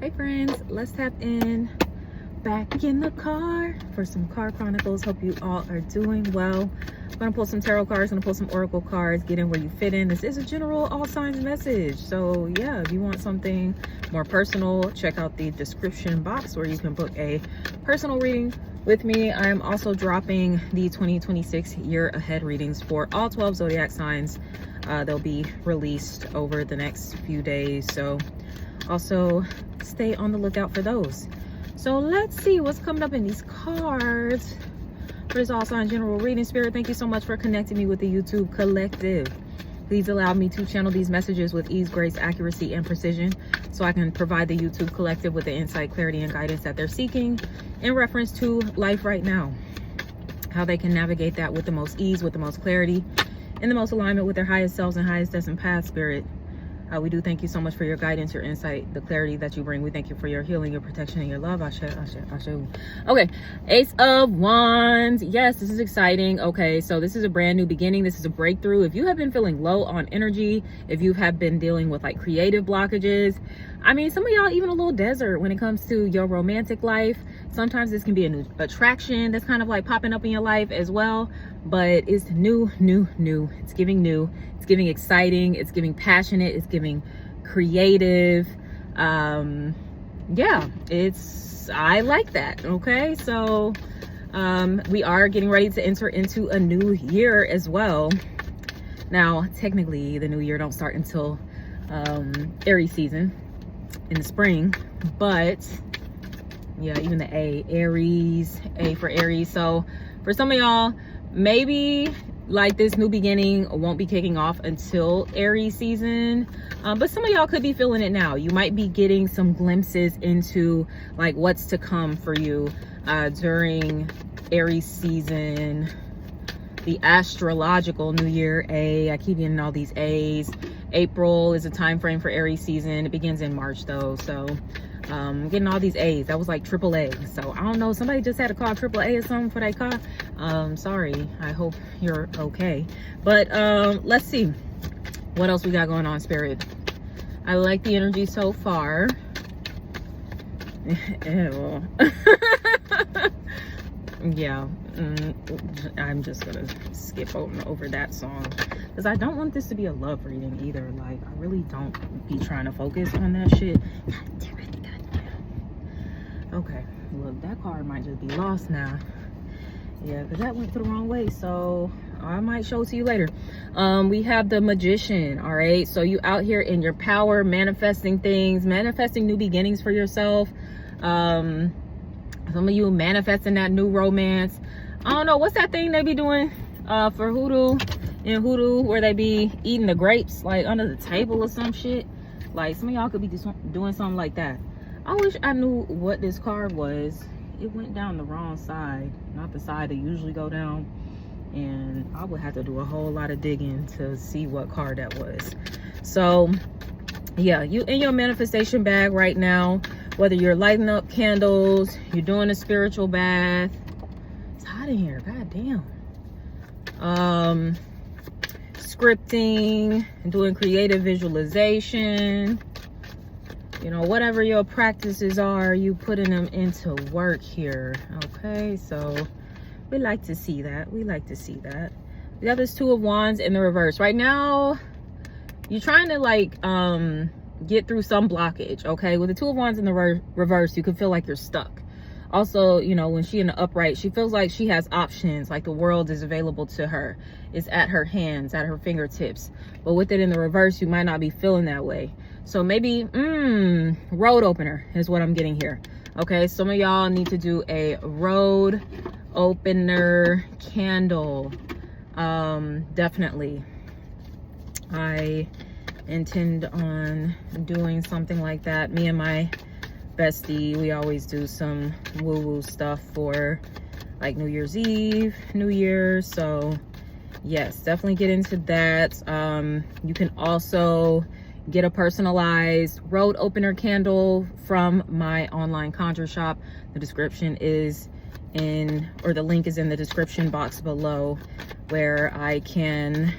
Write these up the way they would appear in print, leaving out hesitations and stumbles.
Hey friends, let's tap in back in the car for some car chronicles. Hope you all are doing well. I'm gonna pull some tarot cards, gonna pull some oracle cards, get in where you fit in. This is a general all signs message, so yeah, if you want something more personal, check out the description box where you can book a personal reading with me. I'm also dropping the 2026 year ahead readings for all 12 zodiac signs. They'll be released over the next few days, so also stay on the lookout for those. So let's see what's coming up in these cards for this all sign general reading. Spirit, thank you so much for connecting me with the YouTube collective. Please allow me to channel these messages with ease, grace, accuracy, and precision so I can provide the YouTube collective with the insight, clarity, and guidance that they're seeking in reference to life right now. How they can navigate that with the most ease, with the most clarity, in the most alignment with their highest selves and highest destined path. Spirit, we do thank you so much for your guidance, your insight, the clarity that you bring. We thank you for your healing, your protection, and your love. Ashe, ashe, ashe. Okay, Ace of Wands. Yes, this is exciting. Okay, so this is a brand new beginning. This is a breakthrough. If you have been feeling low on energy, if you have been dealing with like creative blockages, I mean, some of y'all even a little desert when it comes to your romantic life. Sometimes this can be a new attraction that's kind of like popping up in your life as well, but it's new. It's giving new. It's giving exciting. It's giving passionate. It's giving creative. Yeah, I like that. Okay, so we are getting ready to enter into a new year as well. Now, technically, the new year don't start until Aries season in the spring, but yeah, even the Aries, A for Aries. So for some of y'all, maybe like this new beginning won't be kicking off until Aries season, but some of y'all could be feeling it now. You might be getting some glimpses into like what's to come for you during Aries season, the astrological new year. I keep getting all these A's. April is a time frame for Aries season. It begins in March though, so getting all these A's. That was like triple A. So I don't know, somebody just had to call triple A or something for that car. Sorry, I hope you're okay. But let's see what else we got going on, Spirit. I like the energy so far. Ew. Yeah, I'm just gonna skip over that song because I don't want this to be a love reading either. Like, I really don't be trying to focus on that shit. God damn it, goddamn. Okay, look, that card might just be lost now. Yeah, because that went to the wrong way, so I might show it to you later. We have the Magician. All right, so you out here in your power, manifesting things, manifesting new beginnings for yourself. Some of you manifesting that new romance. I don't know, what's that thing they be doing for hoodoo, where they be eating the grapes like under the table or some shit? Like, some of y'all could be doing something like that. I wish I knew what this card was. It went down the wrong side, not the side they usually go down, and I would have to do a whole lot of digging to see what card that was. So yeah, you in your manifestation bag right now, whether you're lighting up candles, you're doing a spiritual bath. It's hot in here, god damn. Scripting, doing creative visualization, you know, whatever your practices are, you putting them into work here. Okay, so we like to see that. We like to see that. We have this Two of Wands in the reverse. Right now, you're trying to like get through some blockage. Okay, with the Two of Wands in the reverse, you could feel like you're stuck. Also, you know, when she in the upright, she feels like she has options, like the world is available to her. It's at her hands, at her fingertips. But with it in the reverse, you might not be feeling that way. So maybe road opener is what I'm getting here. Okay, some of y'all need to do a road opener candle. Definitely, I intend on doing something like that. Me and my bestie, we always do some woo-woo stuff for like New Year's Eve, New Year's. So yes, definitely get into that. You can also get a personalized road opener candle from my online conjure shop. The description is in, or the link is in the description box below, where I can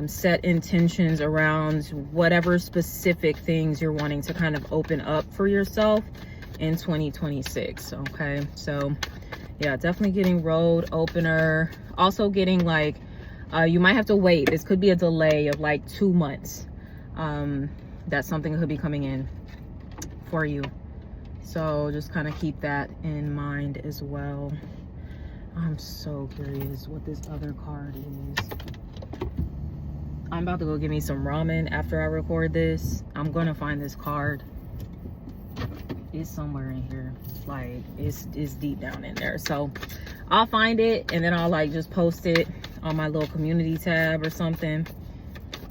Set intentions around whatever specific things you're wanting to kind of open up for yourself in 2026. Okay, so yeah, definitely getting road opener. Also getting like you might have to wait. This could be a delay of like 2 months. That something could be coming in for you, so just kind of keep that in mind as well. I'm so curious what this other card is. I'm about to go get me some ramen after I record this. I'm gonna find this card. It's somewhere in here. Like it's deep down in there. So I'll find it and then I'll like just post it on my little community tab or something.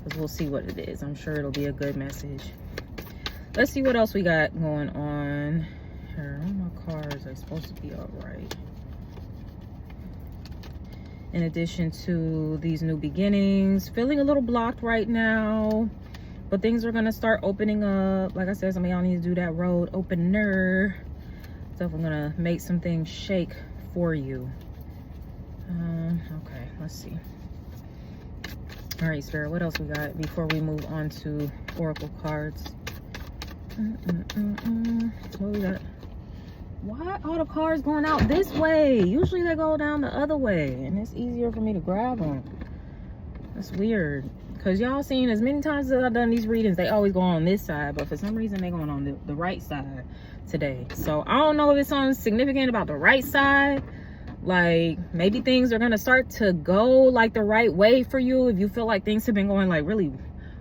Because we'll see what it is. I'm sure it'll be a good message. Let's see what else we got going on. Here, all my cards are supposed to be all right. In addition to these new beginnings, feeling a little blocked right now, but things are gonna start opening up. Like I said, some of y'all need to do that road opener. Definitely gonna make some things shake for you. Okay, let's see. All right, Spirit, what else we got before we move on to oracle cards? What we got? Why are the cards going out this way? Usually they go down the other way and it's easier for me to grab them. That's weird, because y'all seen as many times as I've done these readings, they always go on this side, but for some reason they're going on the right side today. So I don't know if it's something significant about the right side. Like maybe things are gonna start to go like the right way for you if you feel like things have been going like really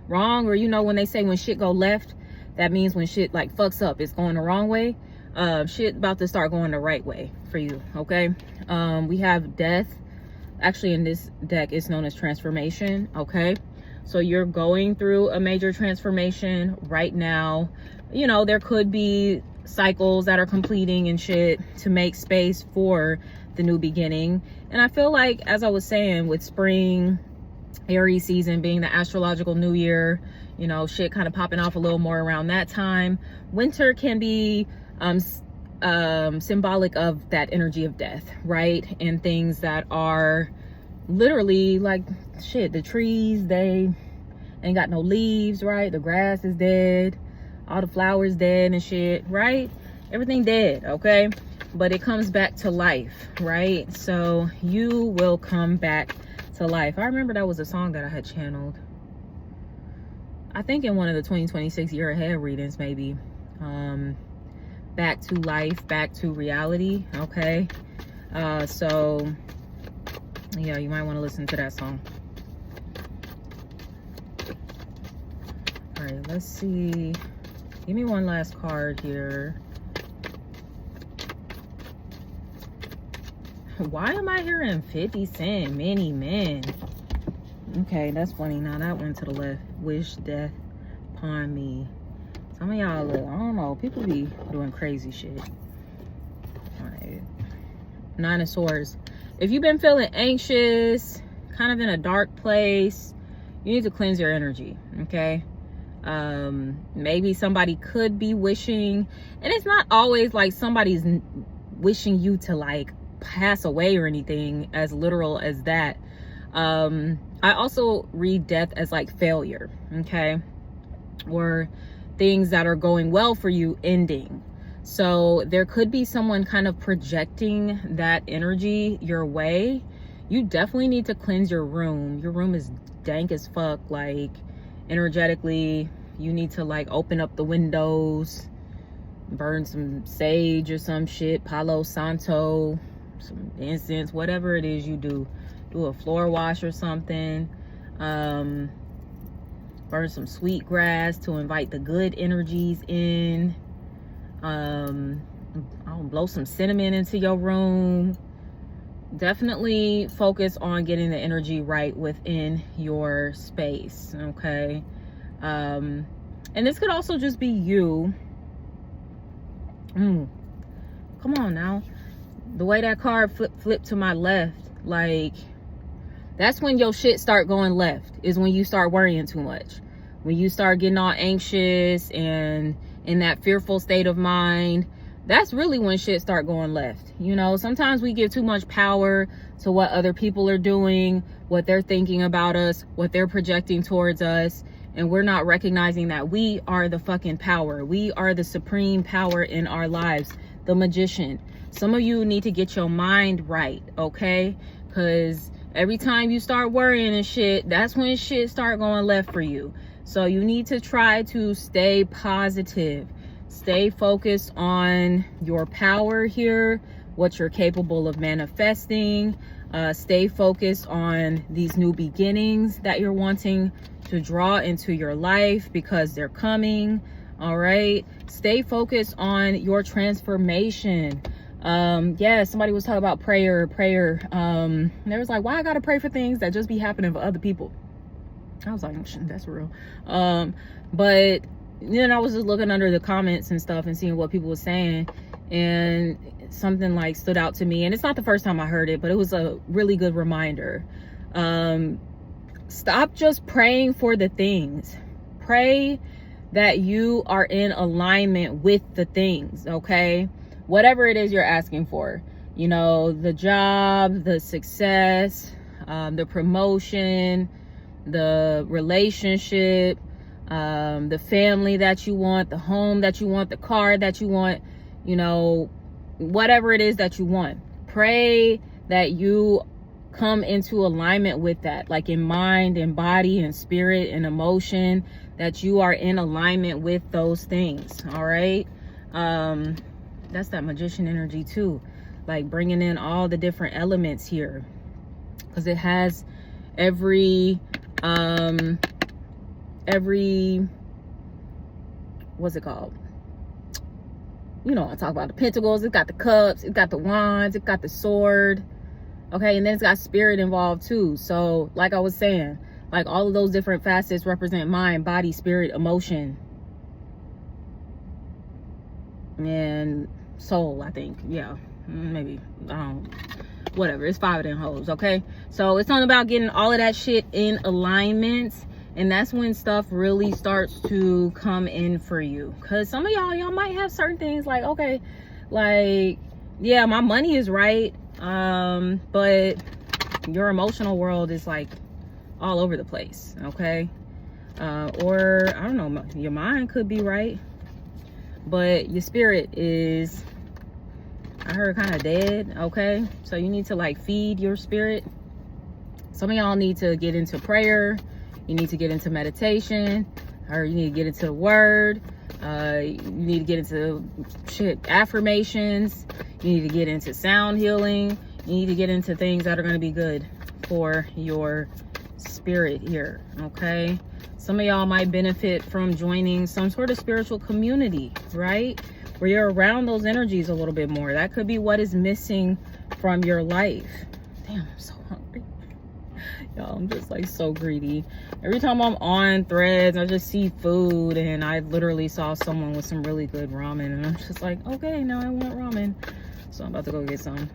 wrong, or you know when they say when shit go left, that means when shit like fucks up, it's going the wrong way. Shit about to start going the right way for you. Okay, we have death. Actually in this deck it's known as transformation. Okay, so you're going through a major transformation right now. You know, there could be cycles that are completing and shit to make space for the new beginning. And I feel like, as I was saying, with spring, Aries season being the astrological new year, you know, shit kind of popping off a little more around that time. Winter can be symbolic of that energy of death, right? And things that are literally like shit, the trees, they ain't got no leaves, right? The grass is dead, all the flowers dead and shit, right? Everything dead, okay? But it comes back to life, right? So you will come back to life. I remember that was a song that I had channeled, I think in one of the 2026 year ahead readings, maybe. Back to life, back to reality. Okay, so yeah, you might want to listen to that song. All right, let's see, give me one last card here. Why am I hearing 50 Cent, many men? Okay, that's funny. Now that one to the left, wish death upon me. Some of y'all, I don't know, people be doing crazy shit. All right. 9 of Swords. If you've been feeling anxious, kind of in a dark place, you need to cleanse your energy, okay? Maybe somebody could be wishing, and it's not always like somebody's wishing you to like pass away or anything as literal as that. I also read death as like failure, okay? Or things that are going well for you ending. So there could be someone kind of projecting that energy your way. You definitely need to cleanse your room. Your room is dank as fuck, like energetically. You need to like open up the windows, burn some sage or some shit, Palo Santo, some incense, whatever it is you do. Do a floor wash or something. Burn some sweet grass to invite the good energies in. I'll blow some cinnamon into your room. Definitely focus on getting the energy right within your space, okay? And this could also just be you. Come on now. The way that card flipped to my left, like, that's when your shit start going left, is when you start worrying too much. When you start getting all anxious and in that fearful state of mind, that's really when shit start going left. You know, sometimes we give too much power to what other people are doing, what they're thinking about us, what they're projecting towards us. And we're not recognizing that we are the fucking power. We are the supreme power in our lives, the magician. Some of you need to get your mind right, okay? Because every time you start worrying and shit, that's when shit start going left for you. So you need to try to stay positive. Stay focused on your power here, what you're capable of manifesting. Stay focused on these new beginnings that you're wanting to draw into your life, because they're coming. All right, stay focused on your transformation. Yeah, somebody was talking about prayer. They was like, why I gotta pray for things that just be happening for other people? I was like, that's real. But then I was just looking under the comments and stuff and seeing what people were saying, and something like stood out to me. And it's not the first time I heard it, but it was a really good reminder. Stop just praying for the things. Pray that you are in alignment with the things, okay? Whatever it is you're asking for, you know, the job, the success, the promotion, the relationship, the family that you want, the home that you want, the car that you want, you know, whatever it is that you want. Pray that you come into alignment with that, like in mind and body and spirit and emotion, that you are in alignment with those things. All right. That's that magician energy too, like bringing in all the different elements here, because it has every what's it called, you know, I talk about the pentacles, it's got the cups, it's got the wands, it's got the sword, okay, and then it's got spirit involved too. So like I was saying, like all of those different facets represent mind, body, spirit, emotion, and soul, I think. Yeah, maybe, I don't, whatever, it's 5 of them hoes, okay? So it's not about getting all of that shit in alignment, and that's when stuff really starts to come in for you. Because some of y'all might have certain things like, okay, like, yeah, my money is right, but your emotional world is like all over the place, okay? Or I don't know, your mind could be right, but your spirit is, I heard, kind of dead, okay? So you need to like feed your spirit. Some of y'all need to get into prayer. You need to get into meditation, or you need to get into the word. You need to get into affirmations. You need to get into sound healing. You need to get into things that are going to be good for your spirit here, okay? Some of y'all might benefit from joining some sort of spiritual community, right? Where you're around those energies a little bit more. That could be what is missing from your life. Damn, I'm so hungry. Y'all, I'm just like so greedy. Every time I'm on Threads, I just see food, and I literally saw someone with some really good ramen, and I'm just like, okay, now I want ramen. So I'm about to go get some.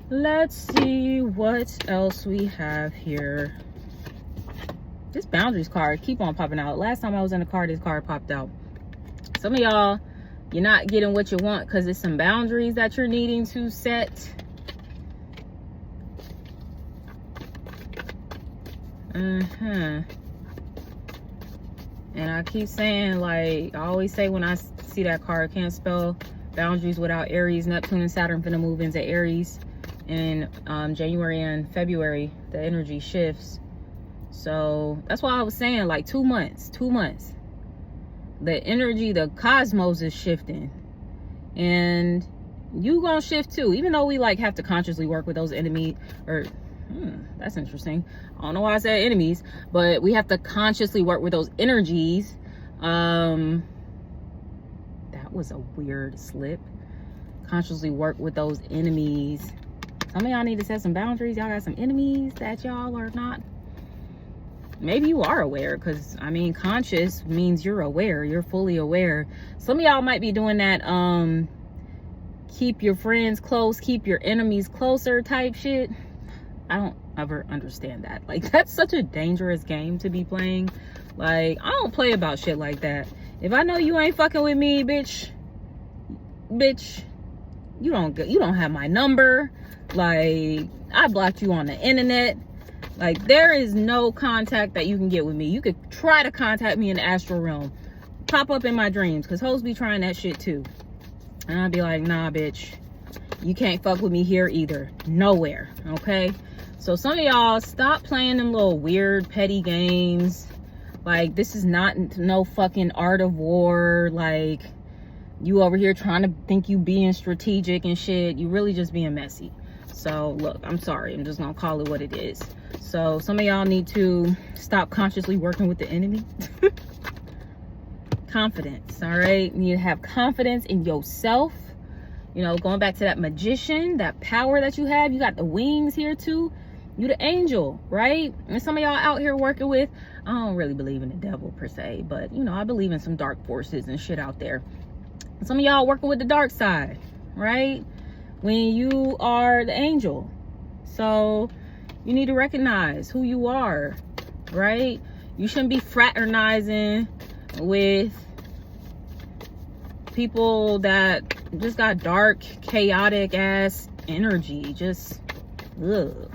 Let's see what else we have here. This boundaries card keep on popping out. Last time I was in the car, this card popped out. Some of y'all, you're not getting what you want because there's some boundaries that you're needing to set. And I keep saying, like I always say when I see that card, can't spell boundaries without Aries. Neptune and Saturn finna move into Aries in January and February. The energy shifts. So that's why I was saying, like 2 months. The energy, the cosmos is shifting, and you gonna shift too, even though we like have to consciously work with those enemies, or that's interesting. I don't know why I said enemies, but we have to consciously work with those energies. That was a weird slip. Consciously work with those enemies. Some of y'all need to set some boundaries. Y'all got some enemies that y'all are not, maybe you are aware, because I mean conscious means you're aware, you're fully aware. Some of y'all might be doing that keep your friends close, keep your enemies closer type shit. I don't ever understand that. Like, that's such a dangerous game to be playing. Like, I don't play about shit like that. If I know you ain't fucking with me, bitch, You don't have my number. Like, I blocked you on the internet. Like, there is no contact that you can get with me. You could try to contact me in the astral realm, pop up in my dreams, because hoes be trying that shit too. And I'd be like, nah, bitch, you can't fuck with me here either. Nowhere. Okay? So some of y'all, stop playing them little weird petty games. Like, this is not no fucking art of war. Like, you over here trying to think you being strategic and shit. You really just being messy. So look, I'm sorry, I'm just gonna call it what it is. So some of y'all need to stop consciously working with the enemy. Confidence, all right? You need to have confidence in yourself. You know, going back to that magician, that power that you have. You got the wings here too. You the angel, right? And some of y'all out here working with, I don't really believe in the devil per se, but you know, I believe in some dark forces and shit out there. Some of y'all working with the dark side, right? When you are the angel. So you need to recognize who you are, right? You shouldn't be fraternizing with people that just got dark, chaotic ass energy. Just, ugh.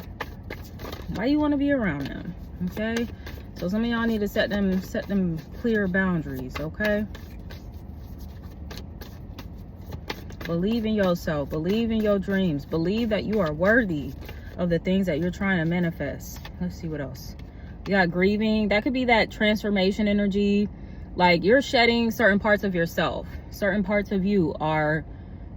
Why you want to be around them? Okay? So some of y'all need to set them clear boundaries, okay? Believe in yourself. Believe in your dreams. Believe that you are worthy of the things that you're trying to manifest. Let's see what else. You got grieving. That could be that transformation energy. Like, you're shedding certain parts of yourself. Certain parts of you are,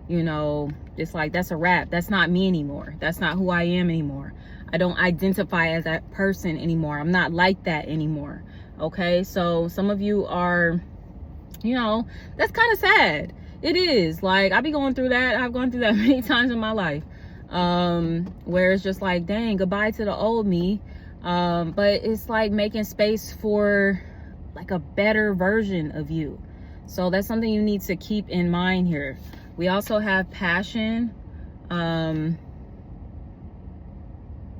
you know, it's like, that's a wrap. That's not me anymore. That's not who I am anymore. I don't identify as that person anymore. I'm not like that anymore. Okay? So some of you are, you know, that's kind of sad. It is. Like, I be going through that. I've gone through that many times in my life. Where it's just like, dang, goodbye to the old me. But it's like making space for like a better version of you. So that's something you need to keep in mind here. We also have passion.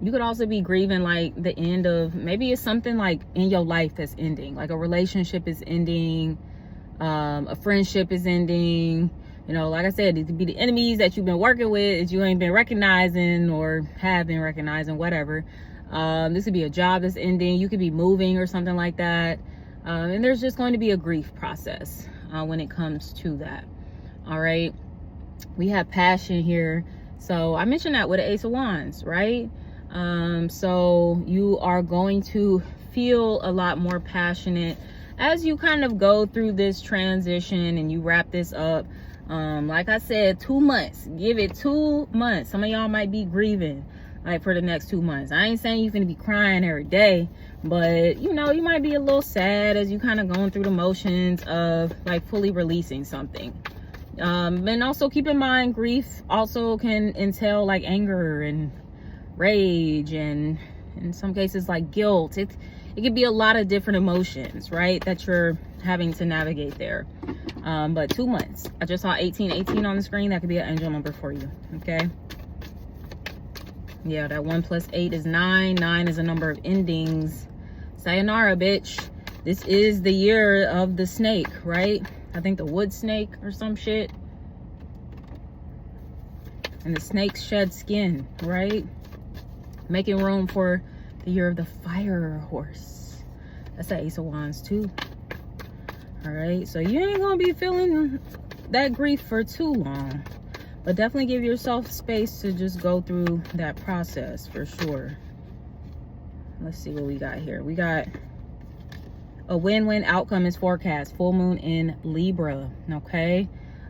You could also be grieving like the end of, maybe it's something like in your life that's ending. Like a relationship is ending. A friendship is ending. You know, like I said, it could be the enemies that you've been working with that you ain't been recognizing or have been recognizing, whatever. This could be a job that's ending. You could be moving or something like that. And there's just going to be a grief process when it comes to that. All right. We have passion here. So I mentioned that with the Ace of Wands, right? So you are going to feel a lot more passionate as you kind of go through this transition and you wrap this up. Like I said, 2 months. Give it 2 months. Some of y'all might be grieving like for the next 2 months. I ain't saying you're gonna be crying every day, but you know, you might be a little sad as you kind of going through the motions of like fully releasing something. And also keep in mind, grief also can entail like anger and rage, and in some cases like guilt. It could be a lot of different emotions, right, that you're having to navigate there. But 2 months. I just saw 1818 on the screen. That could be an angel number for you. Okay. Yeah, that 1 + 8 is 9. 9 is a number of endings. Sayonara, bitch. This is the year of the snake, right? I think the wood snake or some shit. And the snakes shed skin, right? Making room for the year of the fire horse. That's the Ace of Wands too. All right, so you ain't gonna be feeling that grief for too long, but definitely give yourself space to just go through that process for sure. Let's see what we got here. We got a win-win outcome is forecast. Full moon in Libra. Okay,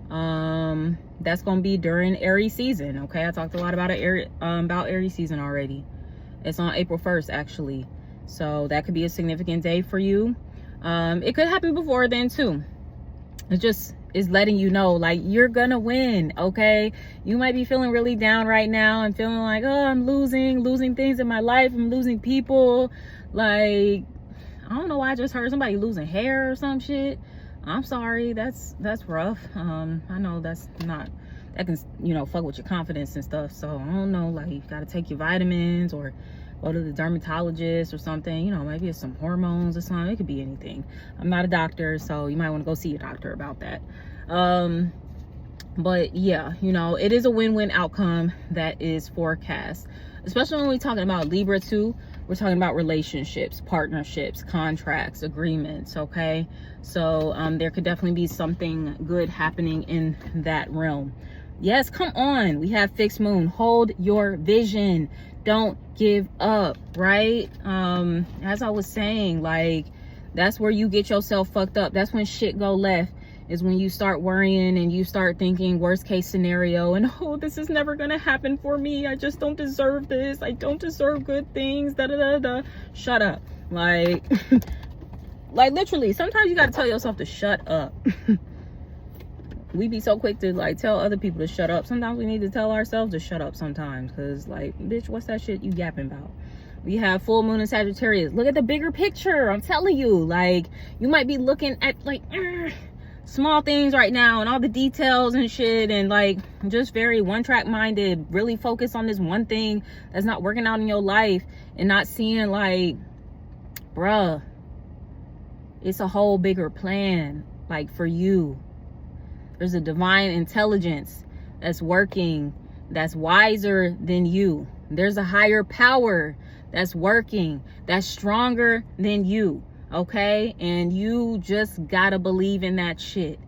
that's gonna be during Aries season. Okay, I talked a lot about Aries season already. It's on April 1st actually, so that could be a significant day for you. It could happen before then too. It just is letting you know, like, you're gonna win. Okay, you might be feeling really down right now and feeling like, oh, I'm losing things in my life, I'm losing people. Like, I don't know why I just heard somebody losing hair or some shit. I'm sorry, that's rough. I know that can, you know, fuck with your confidence and stuff. So I don't know, like, you gotta take your vitamins or go to the dermatologist or something. You know, maybe it's some hormones or something. It could be anything. I'm not a doctor, so you might want to go see your doctor about that. But yeah, you know, it is a win-win outcome that is forecast, especially when we're talking about Libra too. We're talking about relationships, partnerships, contracts, agreements. Okay, so there could definitely be something good happening in that realm. Yes, come on, we have fixed moon. Hold your vision, don't give up, right? As I was saying, like, that's where you get yourself fucked up. That's when shit go left, is when you start worrying and you start thinking worst case scenario, and oh, this is never gonna happen for me, I just don't deserve this, I don't deserve good things, da da da da. Shut up. Like like literally, sometimes you gotta tell yourself to shut up. We be so quick to like tell other people to shut up. Sometimes we need to tell ourselves to shut up sometimes, because like, bitch, what's that shit you yapping about? We have full moon in Sagittarius. Look at the bigger picture. I'm telling you, like, you might be looking at like small things right now and all the details and shit, and like just very one track minded, really focus on this one thing that's not working out in your life, and not seeing like, bruh, it's a whole bigger plan. Like, for you, there's a divine intelligence that's working, that's wiser than you. There's a higher power that's working, that's stronger than you. Okay, and you just gotta believe in that shit.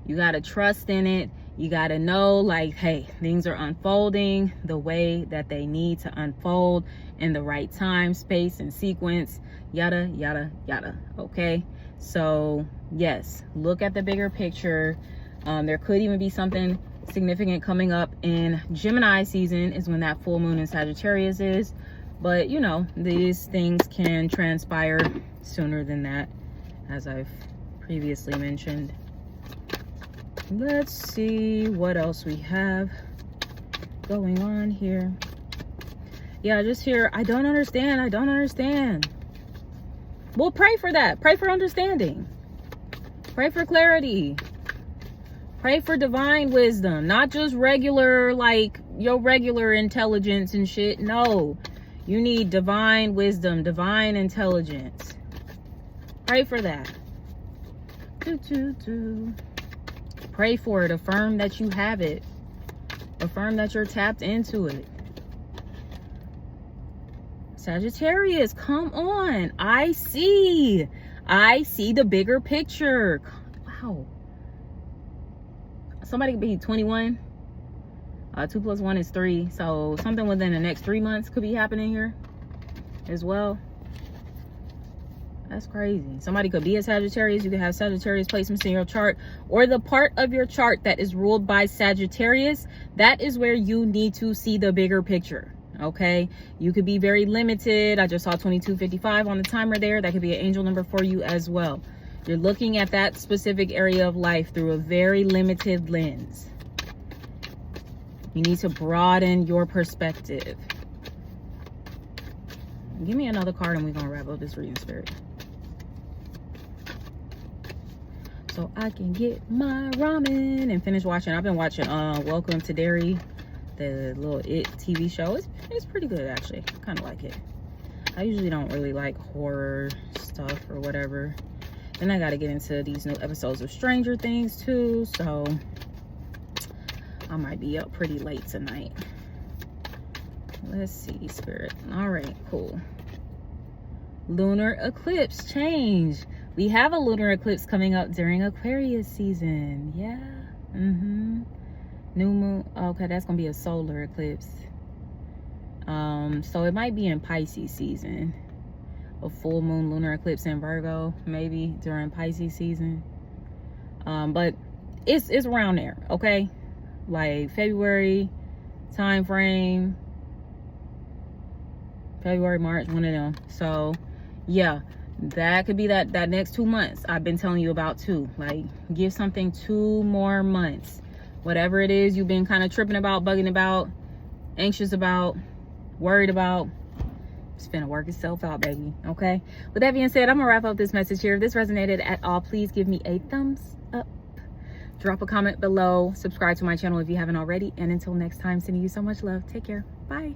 You gotta trust in it. You gotta know, like, hey, things are unfolding the way that they need to unfold, in the right time, space, and sequence, yada yada yada. Okay, so yes, look at the bigger picture. There could even be something significant coming up in Gemini season, is when that full moon in Sagittarius is. But you know, these things can transpire sooner than that, as I've previously mentioned. Let's see what else we have going on here. Yeah, just here, I don't understand, I don't understand. Well, pray for that. Pray for understanding. Pray for clarity. Pray for divine wisdom, not just regular, like your regular intelligence and shit. No, you need divine wisdom, divine intelligence. Pray for that. Pray for it. Affirm that you have it. Affirm that you're tapped into it. Sagittarius, come on. I see the bigger picture. Wow. Somebody could be 21. 2 plus 1 is 3. So something within the next 3 months could be happening here as well. That's crazy. Somebody could be a Sagittarius. You could have Sagittarius placements in your chart, or the part of your chart that is ruled by Sagittarius. That is where you need to see the bigger picture. Okay, you could be very limited. I just saw 2255 on the timer there. That could be an angel number for you as well. You're looking at that specific area of life through a very limited lens. You need to broaden your perspective. Give me another card and we're gonna wrap up this reading, Spirit, so I can get my ramen and finish watching. I've been watching Welcome to Derry, the little It TV show. It's pretty good, actually. I kind of like it. I usually don't really like horror stuff or whatever. Then I got to get into these new episodes of Stranger Things too, so I might be up pretty late tonight. Let's see, Spirit. All right, cool. Lunar eclipse change. We have a lunar eclipse coming up during Aquarius season. Yeah. New moon. Okay, that's gonna be a solar eclipse. So it might be in Pisces season. A full moon lunar eclipse in Virgo, maybe during Pisces season. But it's around there, okay? Like February time frame. February, March, one of them. So yeah, that could be that next 2 months I've been telling you about too. Like, give something 2 more months. Whatever it is you've been kind of tripping about, bugging about, anxious about, worried about, it's gonna work itself out, baby. Okay, with that being said, I'm gonna wrap up this message here. If this resonated at all, please give me a thumbs up, drop a comment below, subscribe to my channel if you haven't already, and until next time, sending you so much love. Take care. Bye.